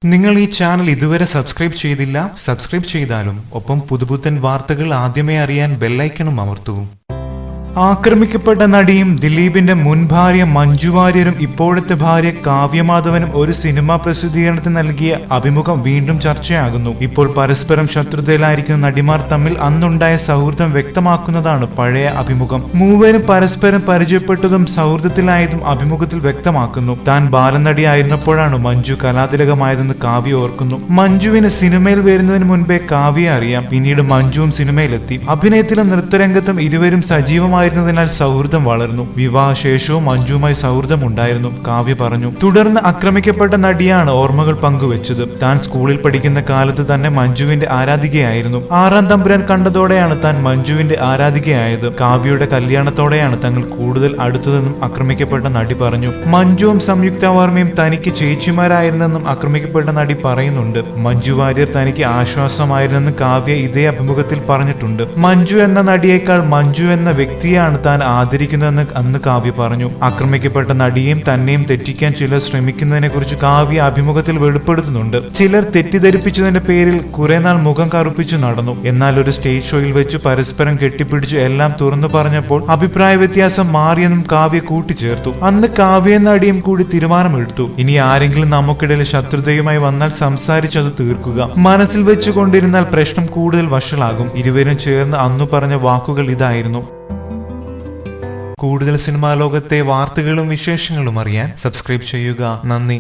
നിങ്ങൾ ഈ ചാനൽ ഇതുവരെ സബ്സ്ക്രൈബ് ചെയ്തില്ല, സബ്സ്ക്രൈബ് ചെയ്താലും ഒപ്പം പുതുപുത്തൻ വാർത്തകൾ ആദ്യമേ അറിയാൻ ബെല്ലൈക്കണും അമർത്തൂ. ആക്രമിക്കപ്പെട്ട നടിയും ദിലീപിന്റെ മുൻ ഭാര്യ മഞ്ജു വാര്യരും ഇപ്പോഴത്തെ ഭാര്യ കാവ്യമാധവനും ഒരു സിനിമാ പ്രസിദ്ധീകരണത്തിന് നൽകിയ അഭിമുഖം വീണ്ടും ചർച്ചയാകുന്നു. ഇപ്പോൾ പരസ്പരം ശത്രുതയിലായിരിക്കുന്ന നടിമാർ തമ്മിൽ അന്നുണ്ടായ സൗഹൃദം വ്യക്തമാക്കുന്നതാണ് പഴയ അഭിമുഖം. മൂവരും പരസ്പരം പരിചയപ്പെട്ടതും സൗഹൃദത്തിലായതും അഭിമുഖത്തിൽ വ്യക്തമാക്കുന്നു. താൻ ബാലനടിയായിരുന്നപ്പോഴാണ് മഞ്ജു കലാതിലകമായതെന്ന് കാവ്യ ഓർക്കുന്നു. മഞ്ജുവിന് സിനിമയിൽ വരുന്നതിന് മുൻപേ കാവ്യ അറിയാം. പിന്നീട് മഞ്ജുവും സിനിമയിലെത്തി. അഭിനയത്തിലും നൃത്തരംഗത്തും ഇരുവരും സജീവമായി ായതിനാൽ സൗഹൃദം വളർന്നു. വിവാഹശേഷവും മഞ്ജുവുമായി സൗഹൃദമുണ്ടായിരുന്നു, കാവ്യ പറഞ്ഞു. തുടർന്ന് ആക്രമിക്കപ്പെട്ട നടിയാണ് ഓർമ്മകൾ പങ്കുവെച്ചത്. താൻ സ്കൂളിൽ പഠിക്കുന്ന കാലത്ത് തന്നെ മഞ്ജുവിന്റെ ആരാധികയായിരുന്നു. 6-ാം തമ്പുരാൻ കണ്ടതോടെയാണ് താൻ മഞ്ജുവിന്റെ ആരാധികയായത്. കാവ്യയുടെ കല്യാണത്തോടെയാണ് തങ്ങൾ കൂടുതൽ അടുത്തതെന്നും ആക്രമിക്കപ്പെട്ട നടി പറഞ്ഞു. മഞ്ജുവും സംയുക്ത വർമ്മയും തനിക്ക് ചേച്ചിമാരായിരുന്നെന്നും ആക്രമിക്കപ്പെട്ട നടി പറയുന്നുണ്ട്. മഞ്ജു വാര്യർ തനിക്ക് ആശ്വാസമായിരുന്നെന്ന് കാവ്യ ഇതേ അഭിമുഖത്തിൽ പറഞ്ഞിട്ടുണ്ട്. മഞ്ജു എന്ന നടിയേക്കാൾ മഞ്ജു എന്ന വ്യക്തിയാണ് താൻ ആദരിക്കുന്നതെന്ന് അന്ന് കാവ്യ പറഞ്ഞു. ആക്രമിക്കപ്പെട്ട നടിയെയും തന്നെയും തെറ്റിക്കാൻ ചിലർ ശ്രമിക്കുന്നതിനെ കുറിച്ച് കാവ്യ അഭിമുഖത്തിൽ വെളിപ്പെടുത്തുന്നുണ്ട്. ചിലർ തെറ്റിദ്ധരിപ്പിച്ചതിന്റെ പേരിൽ കുറെ നാൾ മുഖം കറുപ്പിച്ചു നടന്നു. എന്നാൽ ഒരു സ്റ്റേജ് ഷോയിൽ വെച്ച് പരസ്പരം കെട്ടിപ്പിടിച്ചു എല്ലാം തുറന്നു പറഞ്ഞപ്പോൾ അഭിപ്രായ വ്യത്യാസം മാറിയെന്നും കാവ്യ കൂട്ടിച്ചേർത്തു. അന്ന് കാവ്യ നടിയും കൂടി തീരുമാനമെടുത്തു, ഇനി ആരെങ്കിലും നമുക്കിടയിൽ ശത്രുതയുമായി വന്നാൽ സംസാരിച്ചത് തീർക്കുക. മനസ്സിൽ വെച്ചുകൊണ്ടിരുന്നാൽ പ്രശ്നം കൂടുതൽ വഷളാകും. ഇരുവരും ചേർന്ന് അന്നു പറഞ്ഞ വാക്കുകൾ ഇതായിരുന്നു. കൂടുതൽ സിനിമാ ലോകത്തെ വാർത്തകളും വിശേഷങ്ങളും അറിയാൻ സബ്സ്ക്രൈബ് ചെയ്യുക. നന്ദി.